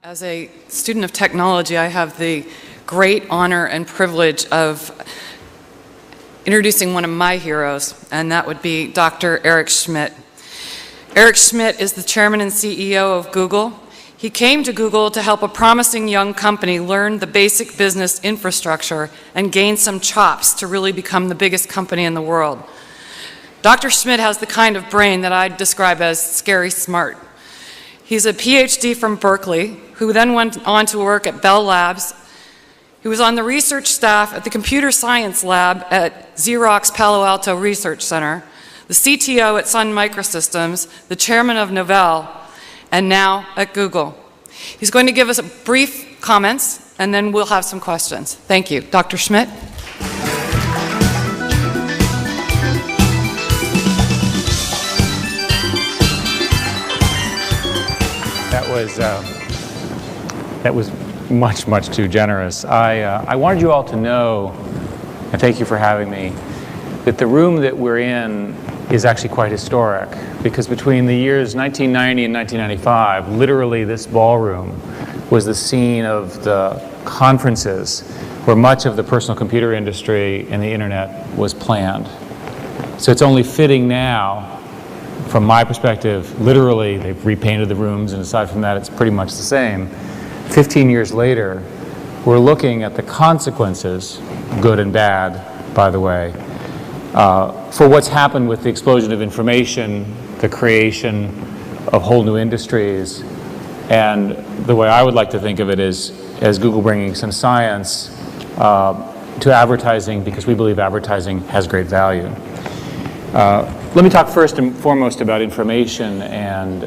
As a student of technology, I have the great honor and privilege of introducing one of my heroes, and that would be Dr. Eric Schmidt. Eric Schmidt is the chairman and CEO of Google. He came to Google to help a promising young company learn the basic business infrastructure and gain some chops to really become the biggest company in the world. Dr. Schmidt has the kind of brain that I'd describe as scary smart. He's a PhD from Berkeley, who then went on to work at Bell Labs. He was on the research staff at the Computer Science Lab at Xerox Palo Alto Research Center, the CTO at Sun Microsystems, the chairman of Novell, and now at Google. He's going to give us a brief comments, and then we'll have some questions. Thank you. Dr. Schmidt. That was much too generous. I wanted you all to know, and thank you for having me, that the room that we're in is actually quite historic, because between the years 1990 and 1995, literally this ballroom was the scene of the conferences where much of the personal computer industry and the internet was planned. So it's only fitting now, from my perspective, literally they've repainted the rooms, and aside from that it's pretty much the same. 15 years later, we're looking at the consequences, good and bad, by the way, for what's happened with the explosion of information, the creation of whole new industries, and the way I would like to think of it is as Google bringing some science to advertising, because we believe advertising has great value. Let me talk first and foremost about information and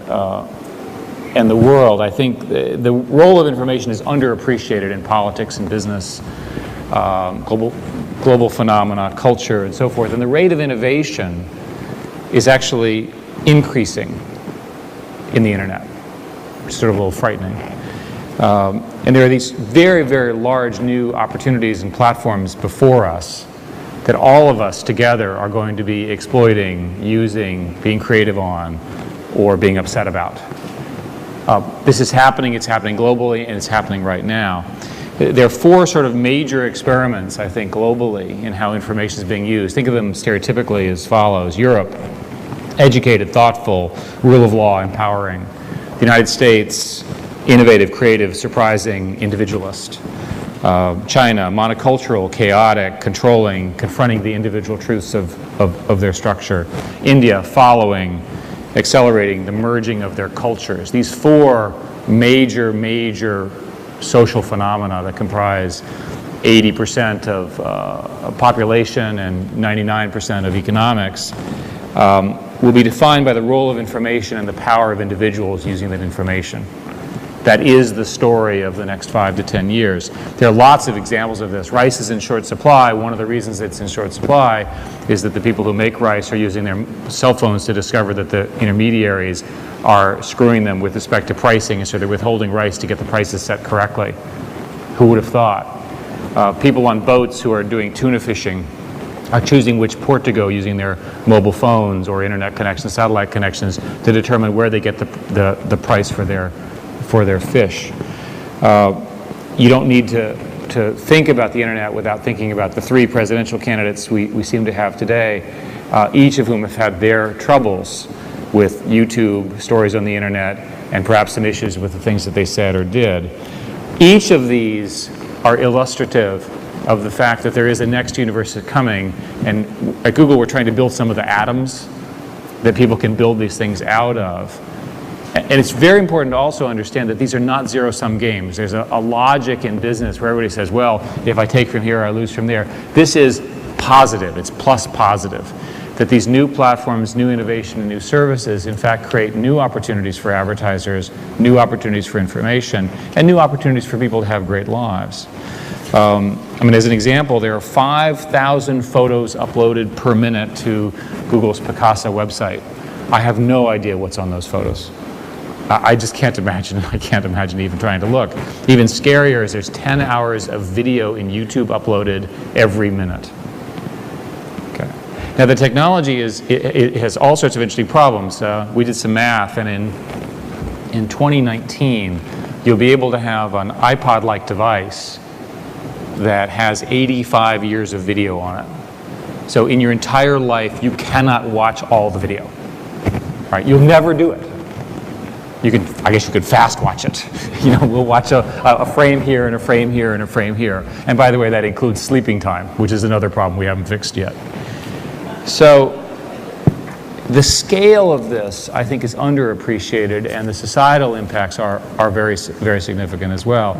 the world. I think the role of information is underappreciated in politics and business, global phenomena, culture, and so forth. And the rate of innovation is actually increasing in the internet, which is sort of a little frightening. And there are these very large new opportunities and platforms before us that all of us together are going to be exploiting, using, being creative on, or being upset about. This is happening, it's happening globally, and it's happening right now. There are four sort of major experiments, I think, globally in how information is being used. Think of them stereotypically as follows. Europe, educated, thoughtful, rule of law, empowering. The United States, innovative, creative, surprising, individualist. China, monocultural, chaotic, controlling, confronting the individual truths of their structure. India, following, accelerating the merging of their cultures. These four major social phenomena that comprise 80% of population and 99% of economics will be defined by the role of information and the power of individuals using that information. That is the story of the next 5 to 10 years. There are lots of examples of this. Rice is in short supply. One of the reasons it's in short supply is that the people who make rice are using their cell phones to discover that the intermediaries are screwing them with respect to pricing, and so they're withholding rice to get the prices set correctly. Who would have thought? People on boats who are doing tuna fishing are choosing which port to go using their mobile phones or internet connections, satellite connections, to determine where they get the price for their fish. You don't need to think about the internet without thinking about the three presidential candidates we seem to have today, each of whom have had their troubles with YouTube, stories on the internet, and perhaps some issues with the things that they said or did. Each of these are illustrative of the fact that there is a next universe coming, and at Google we're trying to build some of the atoms that people can build these things out of. And it's very important to also understand that these are not zero-sum games. There's a logic in business where everybody says, well, if I take from here, I lose from there. This is positive. It's plus positive. That these new platforms, new innovation, and new services, in fact, create new opportunities for advertisers, new opportunities for information, and new opportunities for people to have great lives. As an example, there are 5,000 photos uploaded per minute to Google's Picasa website. I have no idea what's on those photos. I just can't imagine. I can't imagine even trying to look. Even scarier is there's 10 hours of video in YouTube uploaded every minute. Okay. Now the technology it has all sorts of interesting problems. We did some math, and in 2019, you'll be able to have an iPod-like device that has 85 years of video on it. So in your entire life, you cannot watch all the video. Right? You'll never do it. I guess you could fast watch it. We'll watch a frame here and a frame here and a frame here. And by the way, that includes sleeping time, which is another problem we haven't fixed yet. So the scale of this, I think, is underappreciated, and the societal impacts are very, very significant as well.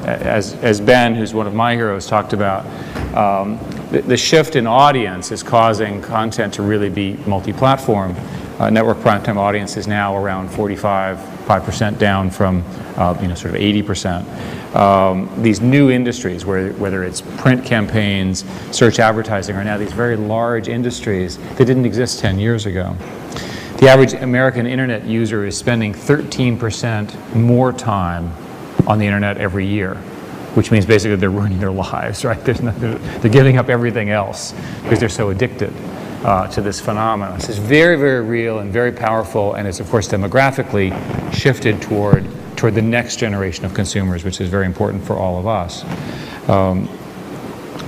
As Ben, who's one of my heroes, talked about, the shift in audience is causing content to really be multi-platform. Network primetime audience is now around 5% down from sort of 80%. These new industries, whether it's print campaigns, search advertising, are now these very large industries that didn't exist 10 years ago. The average American internet user is spending 13% more time on the internet every year, which means basically they're ruining their lives, right? They're giving up everything else because they're so addicted to this phenomenon. This is very, very real and very powerful, and it's, of course, demographically shifted toward the next generation of consumers, which is very important for all of us.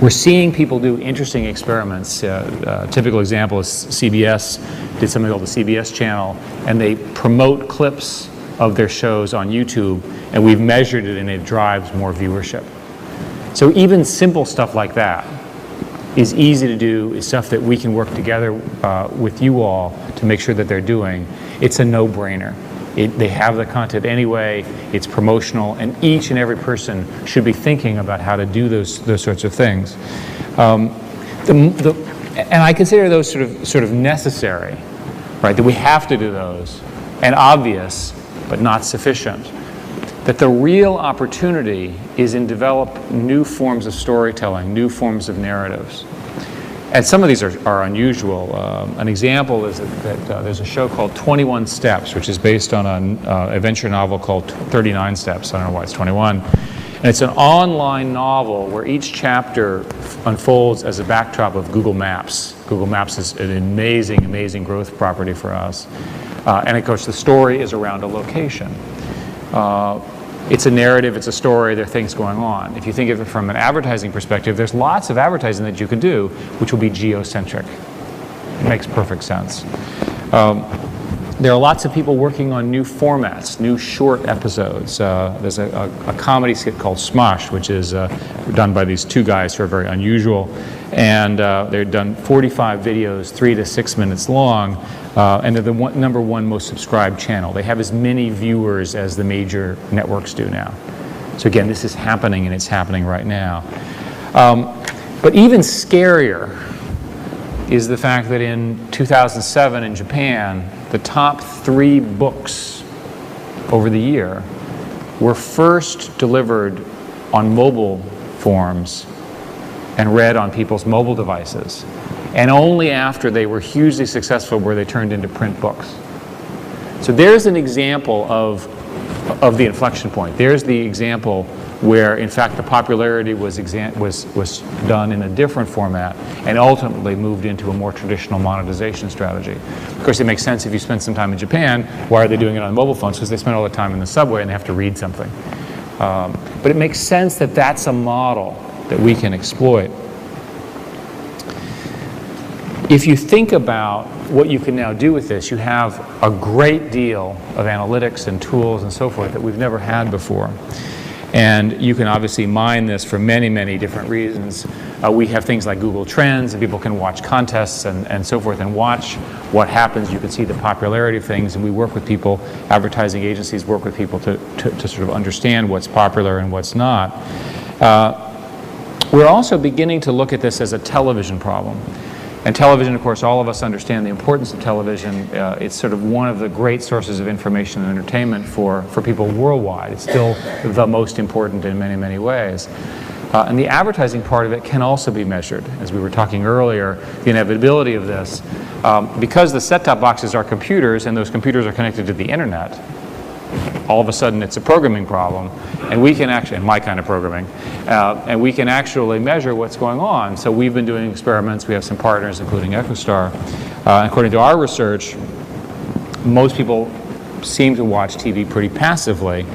We're seeing people do interesting experiments. A typical example is CBS did something called the CBS channel, and they promote clips of their shows on YouTube, and we've measured it, and it drives more viewership. So even simple stuff like that is easy to do, is stuff that we can work together with you all to make sure that they're doing. It's a no-brainer. They have the content anyway, it's promotional, and each and every person should be thinking about how to do those sorts of things. And I consider those sort of necessary, right? That we have to do those, and obvious, but not sufficient. That the real opportunity is in develop new forms of storytelling, new forms of narratives. And some of these are unusual. An example is that there's a show called 21 Steps, which is based on an adventure novel called 39 Steps. I don't know why it's 21. And it's an online novel where each chapter unfolds as a backdrop of Google Maps. Google Maps is an amazing, amazing growth property for us. And of course, the story is around a location. It's a narrative, it's a story, there are things going on. If you think of it from an advertising perspective, there's lots of advertising that you can do which will be geocentric. It makes perfect sense. There are lots of people working on new formats, new short episodes. There's a comedy skit called Smosh, which is done by these two guys who are very unusual. And they've done 45 videos, 3 to 6 minutes long, and they're the number one most subscribed channel. They have as many viewers as the major networks do now. So again, this is happening, and it's happening right now. But even scarier is the fact that in 2007 in Japan, the top 3 books over the year were first delivered on mobile forms and read on people's mobile devices. And only after they were hugely successful were they turned into print books. So there's an example of the inflection point. There's the example where, in fact, the popularity was done in a different format and ultimately moved into a more traditional monetization strategy. Of course, it makes sense if you spend some time in Japan. Why are they doing it on mobile phones? Because they spend all the time in the subway and they have to read something. But it makes sense that that's a model that we can exploit. If you think about what you can now do with this, you have a great deal of analytics and tools and so forth that we've never had before. And you can obviously mine this for many, many different reasons. We have things like Google Trends, and people can watch contests and so forth and watch what happens. You can see the popularity of things, and we work with people, advertising agencies work with people to sort of understand what's popular and what's not. We're also beginning to look at this as a television problem. And television, of course, all of us understand the importance of television. It's sort of one of the great sources of information and entertainment for people worldwide. It's still the most important in many, many ways. And the advertising part of it can also be measured. As we were talking earlier, the inevitability of this. Because the set-top boxes are computers and those computers are connected to the internet, all of a sudden it's a programming problem, and we can actually, and my kind of programming, and we can actually measure what's going on. So we've been doing experiments. We have some partners, including EchoStar. According to our research, most people seem to watch TV pretty passively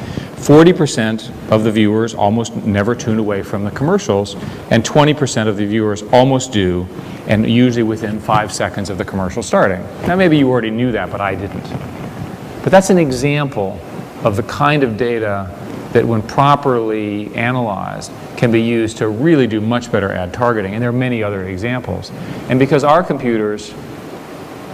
40% of the viewers almost never tune away from the commercials, and 20% of the viewers almost do, and usually within 5 seconds of the commercial starting. Now maybe you already knew that, but I didn't. But that's an example of the kind of data that, when properly analyzed, can be used to really do much better ad targeting. And there are many other examples. And because our computers,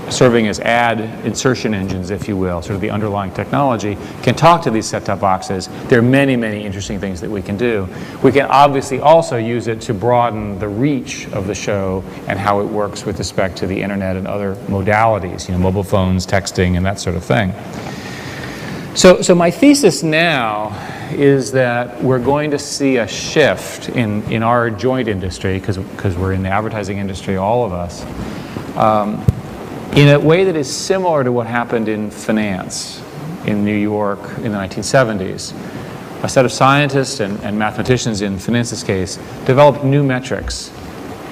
serving as ad insertion engines, if you will, sort of the underlying technology, can talk to these set-top boxes, there are many, many interesting things that we can do. We can obviously also use it to broaden the reach of the show and how it works with respect to the internet and other modalities, mobile phones, texting, and that sort of thing. So my thesis now is that we're going to see a shift in our joint industry, because we're in the advertising industry, all of us, in a way that is similar to what happened in finance in New York in the 1970s. A set of scientists and mathematicians, in finance's case, developed new metrics.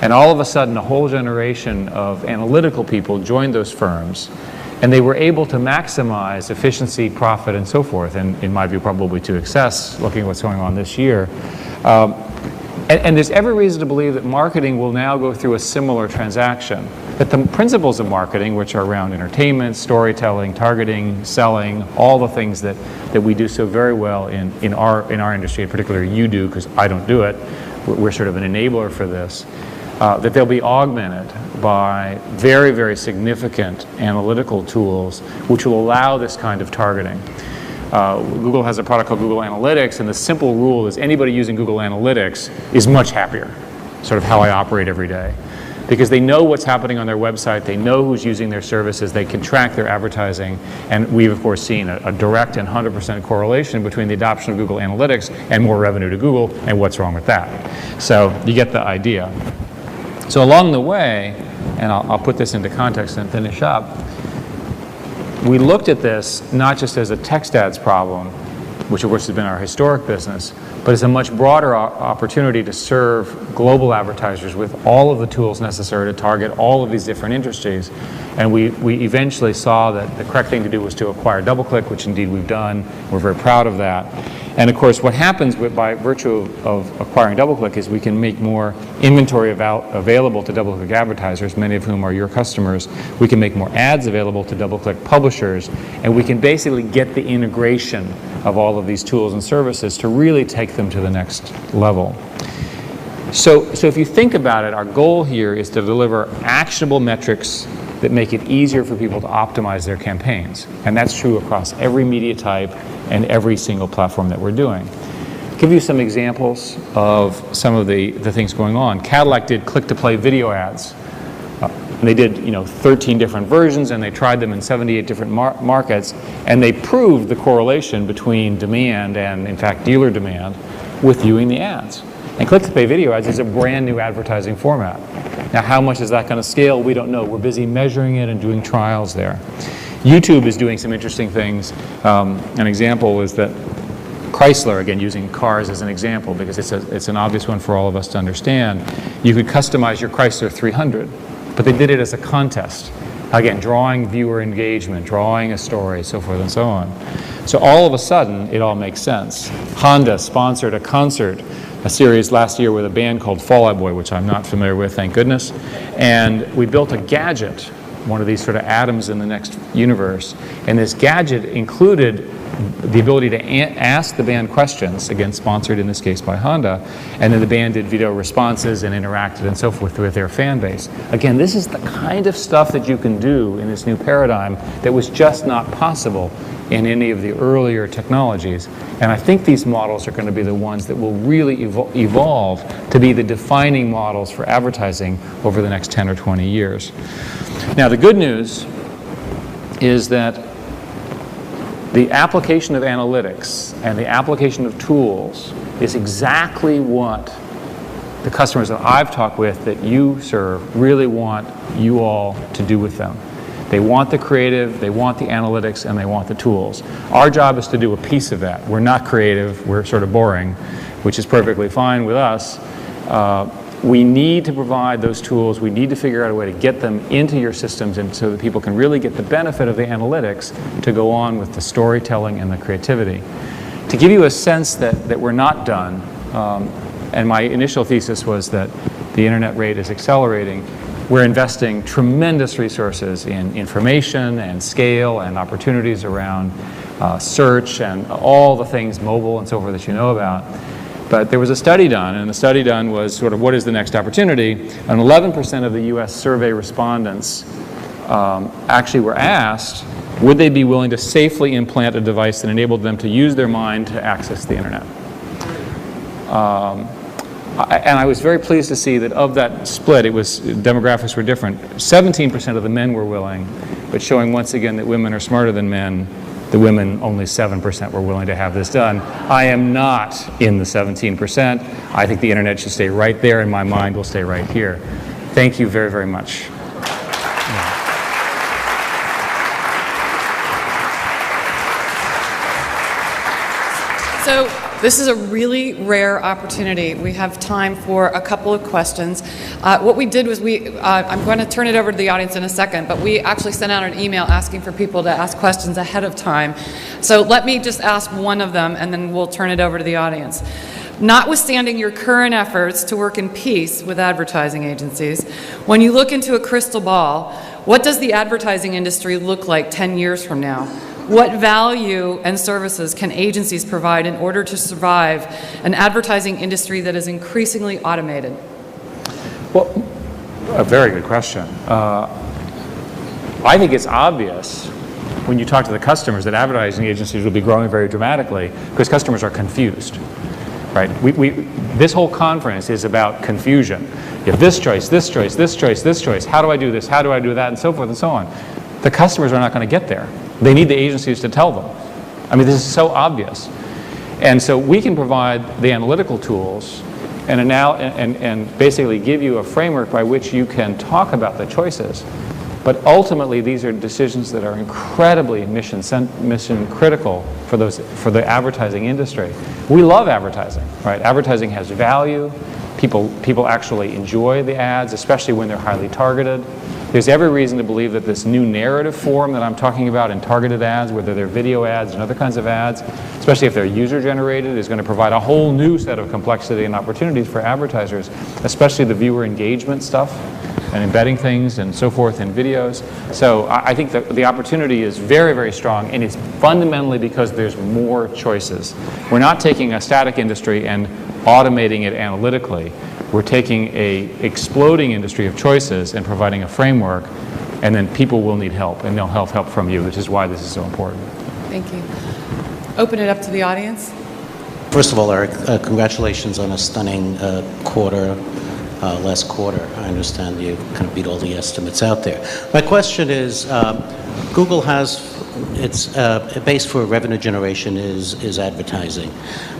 And all of a sudden, a whole generation of analytical people joined those firms, and they were able to maximize efficiency, profit, and so forth, and in my view, probably to excess, looking at what's going on this year. And there's every reason to believe that marketing will now go through a similar transaction. That the principles of marketing, which are around entertainment, storytelling, targeting, selling, all the things that we do so very well in our industry, in particular you do, because I don't do it, we're sort of an enabler for this, that they'll be augmented by very, very significant analytical tools which will allow this kind of targeting. Google has a product called Google Analytics, and the simple rule is anybody using Google Analytics is much happier, sort of how I operate every day. Because they know what's happening on their website, they know who's using their services, they can track their advertising, and we've of course seen a direct and 100% correlation between the adoption of Google Analytics and more revenue to Google, and what's wrong with that? So you get the idea. So along the way, and I'll put this into context and finish up, we looked at this not just as a text ads problem, which of course has been our historic business, but as a much broader opportunity to serve global advertisers with all of the tools necessary to target all of these different industries. And we eventually saw that the correct thing to do was to acquire DoubleClick, which indeed we've done. We're very proud of that. And of course, what happens by virtue of acquiring DoubleClick is we can make more inventory available to DoubleClick advertisers, many of whom are your customers. We can make more ads available to DoubleClick publishers, and we can basically get the integration of all of these tools and services to really take them to the next level. So if you think about it, our goal here is to deliver actionable metrics that make it easier for people to optimize their campaigns. And that's true across every media type and every single platform that we're doing. I'll give you some examples of some of the things going on. Cadillac did click-to-play video ads. And they did 13 different versions, and they tried them in 78 different markets, and they proved the correlation between demand and, in fact, dealer demand with viewing the ads. And click-to-pay video ads is a brand new advertising format. Now, how much is that going to scale? We don't know. We're busy measuring it and doing trials there. YouTube is doing some interesting things. An example is that Chrysler, again using cars as an example because it's an obvious one for all of us to understand, you could customize your Chrysler 300, but they did it as a contest. Again, drawing viewer engagement, drawing a story, so forth and so on. So all of a sudden, it all makes sense. Honda sponsored a concert, a series last year with a band called Fall Out Boy, which I'm not familiar with, thank goodness. And we built a gadget, one of these sort of atoms in the next universe. And this gadget included the ability to ask the band questions, again sponsored in this case by Honda, and then the band did video responses and interacted and so forth with their fan base. Again, this is the kind of stuff that you can do in this new paradigm that was just not possible in any of the earlier technologies. And I think these models are going to be the ones that will really evolve to be the defining models for advertising over the next 10 or 20 years. Now, the good news is that the application of analytics and the application of tools is exactly what the customers that I've talked with that you serve really want you all to do with them. They want the creative, they want the analytics, and they want the tools. Our job is to do a piece of that. We're not creative, we're sort of boring, which is perfectly fine with us. We need to provide those tools. We need to figure out a way to get them into your systems and so that people can really get the benefit of the analytics to go on with the storytelling and the creativity. To give you a sense that we're not done, and my initial thesis was that the internet rate is accelerating, we're investing tremendous resources in information and scale and opportunities around search and all the things mobile and so forth that you know about. But there was a study done, and the study done was sort of what is the next opportunity. And 11% of the US survey respondents actually were asked, would they be willing to safely implant a device that enabled them to use their mind to access the internet? And I was very pleased to see that of that split, demographics were different. 17% of the men were willing, but showing once again that women are smarter than men. The women, only 7% were willing to have this done. I am not in the 17%. I think the internet should stay right there, and my mind will stay right here. Thank you very, very much. So this is a really rare opportunity. We have time for a couple of questions. What we did was I'm going to turn it over to the audience in a second, but we actually sent out an email asking for people to ask questions ahead of time. So let me just ask one of them, and then we'll turn it over to the audience. Notwithstanding your current efforts to work in peace with advertising agencies, when you look into a crystal ball, what does the advertising industry look like 10 years from now? What value and services can agencies provide in order to survive an advertising industry that is increasingly automated? Well, a very good question. I think it's obvious when you talk to the customers that advertising agencies will be growing very dramatically because customers are confused. Right? This whole conference is about confusion. You have this choice, this choice, this choice, this choice. How do I do this? How do I do that? And so forth and so on. The customers are not going to get there. They need the agencies to tell them. I mean, this is so obvious. And so we can provide the analytical tools and basically give you a framework by which you can talk about the choices. But ultimately, these are decisions that are incredibly mission critical for the advertising industry. We love advertising, right? Advertising has value. People actually enjoy the ads, especially when they're highly targeted. There's every reason to believe that this new narrative form that I'm talking about in targeted ads, whether they're video ads and other kinds of ads, especially if they're user-generated, is going to provide a whole new set of complexity and opportunities for advertisers, especially the viewer engagement stuff and embedding things and so forth in videos. So I think that the opportunity is very, very strong, and it's fundamentally because there's more choices. We're not taking a static industry and automating it analytically. We're taking an exploding industry of choices and providing a framework, and then people will need help, and they'll have help from you, which is why this is so important. Thank you. Open it up to the audience. First of all, Eric, congratulations on a stunning last quarter. I understand you kind of beat all the estimates out there. My question is, Google has its base for revenue generation is advertising.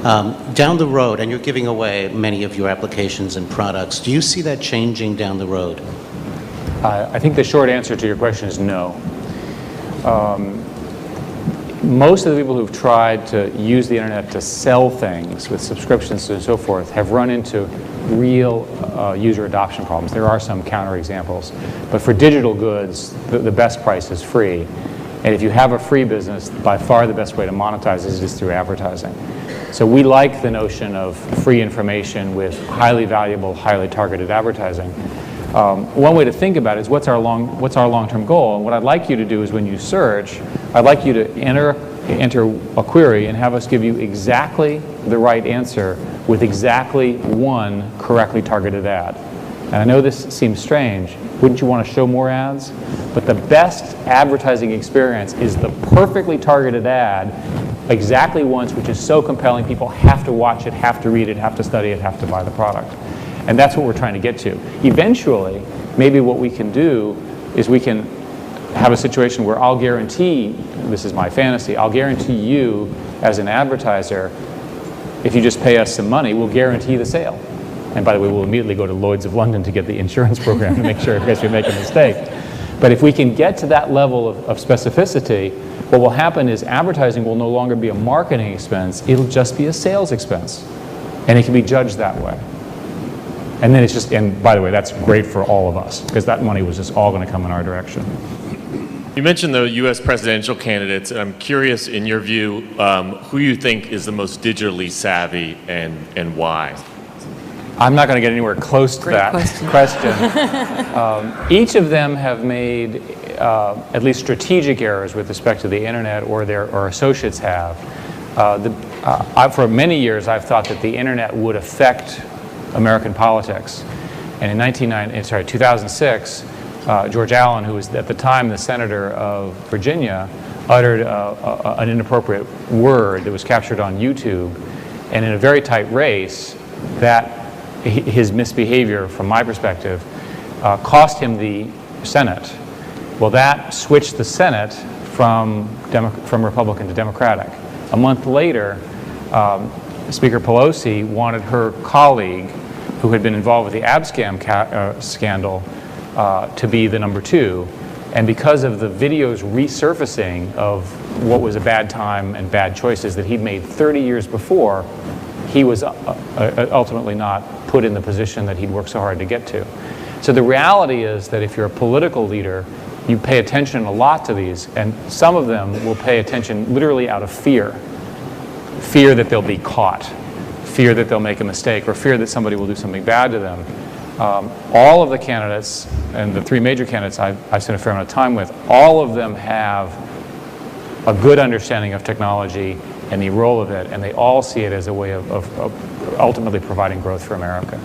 Down the road, and you're giving away many of your applications and products, do you see that changing down the road? I think the short answer to your question is no. Most of the people who've tried to use the internet to sell things with subscriptions and so forth have run into real user adoption problems. There are some counterexamples, but for digital goods, the best price is free. And if you have a free business, by far the best way to monetize is just through advertising. So we like the notion of free information with highly valuable, highly targeted advertising. One way to think about it is what's our long-term goal? And what I'd like you to do is when you search, I'd like you to enter a query and have us give you exactly the right answer with exactly one correctly targeted ad. And I know this seems strange. Wouldn't you want to show more ads? But the best advertising experience is the perfectly targeted ad exactly once, which is so compelling people have to watch it, have to read it, have to study it, have to buy the product. And that's what we're trying to get to. Eventually, maybe what we can do is we can have a situation where I'll guarantee, this is my fantasy, I'll guarantee you as an advertiser, if you just pay us some money, we'll guarantee the sale. And by the way, we'll immediately go to Lloyd's of London to get the insurance program to make sure in case we make a mistake. But if we can get to that level of specificity, what will happen is advertising will no longer be a marketing expense, it'll just be a sales expense. And it can be judged that way. And then it's just, and by the way, that's great for all of us, because that money was just all going to come in our direction. You mentioned the U.S. presidential candidates, and I'm curious, in your view, who you think is the most digitally savvy and why? I'm not going to get anywhere close to Great that question. Each of them have made at least strategic errors with respect to the internet, or their associates have. For many years, I've thought that the internet would affect American politics. And in 2006, George Allen, who was at the time the senator of Virginia, uttered an inappropriate word that was captured on YouTube. And in a very tight race, his misbehavior, from my perspective, cost him the Senate. Well, that switched the Senate from Republican to Democratic. A month later, Speaker Pelosi wanted her colleague, who had been involved with the Abscam scandal, to be the number 2. And because of the video's resurfacing of what was a bad time and bad choices that he'd made 30 years before, he was ultimately not put in the position that he'd worked so hard to get to. So the reality is that if you're a political leader, you pay attention a lot to these, and some of them will pay attention literally out of fear. Fear that they'll be caught, fear that they'll make a mistake, or fear that somebody will do something bad to them. All of the candidates, and the 3 major candidates I've spent a fair amount of time with, all of them have a good understanding of technology and the role of it, and they all see it as a way of ultimately providing growth for America.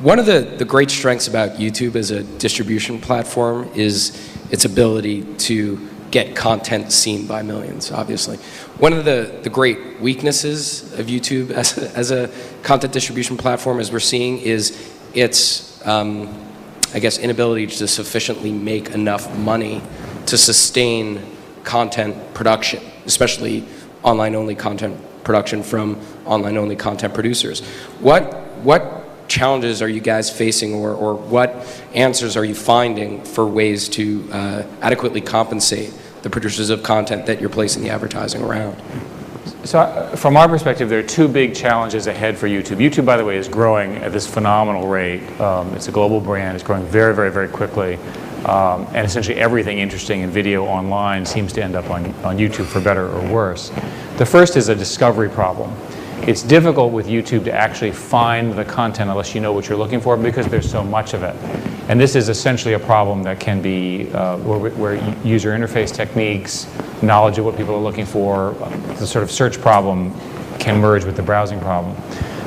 One of the great strengths about YouTube as a distribution platform is its ability to get content seen by millions, obviously. One of the great weaknesses of YouTube as a content distribution platform, as we're seeing, is its, I guess, inability to sufficiently make enough money to sustain content production, especially online-only content production from online-only content producers. What challenges are you guys facing, or what answers are you finding for ways to adequately compensate the producers of content that you're placing the advertising around? So from our perspective, there are 2 big challenges ahead for YouTube. YouTube, by the way, is growing at this phenomenal rate. It's a global brand. It's growing very, very, very quickly. And essentially everything interesting in video online seems to end up on YouTube, for better or worse. The first is a discovery problem. It's difficult with YouTube to actually find the content unless you know what you're looking for, because there's so much of it. And this is essentially a problem that can be where user interface techniques, knowledge of what people are looking for, the sort of search problem can merge with the browsing problem.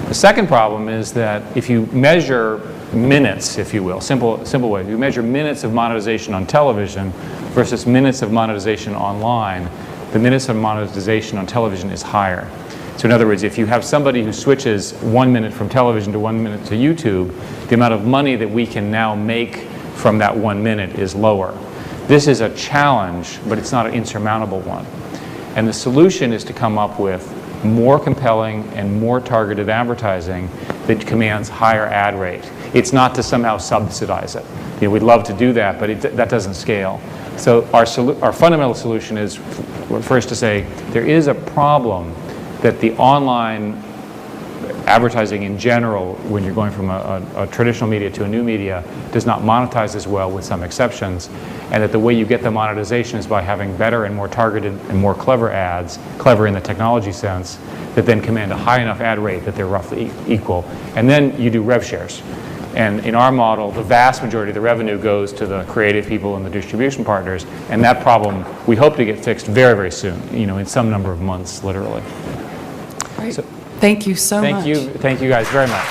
The second problem is that if you measure minutes, if you will, simple way, if you measure minutes of monetization on television versus minutes of monetization online, the minutes of monetization on television is higher. So in other words, if you have somebody who switches 1 minute from television to 1 minute to YouTube, the amount of money that we can now make from that 1 minute is lower. This is a challenge, but it's not an insurmountable one. And the solution is to come up with more compelling and more targeted advertising that commands higher ad rate. It's not to somehow subsidize it. You know, we'd love to do that, but that doesn't scale. So our fundamental solution is first to say there is a problem that the online advertising in general, when you're going from a traditional media to a new media, does not monetize as well, with some exceptions, and that the way you get the monetization is by having better and more targeted and more clever ads, clever in the technology sense, that then command a high enough ad rate that they're roughly equal. And then you do rev shares. And in our model, the vast majority of the revenue goes to the creative people and the distribution partners, and that problem we hope to get fixed very, very soon, in some number of months, literally. Great. Thank you so much. Thank you guys very much.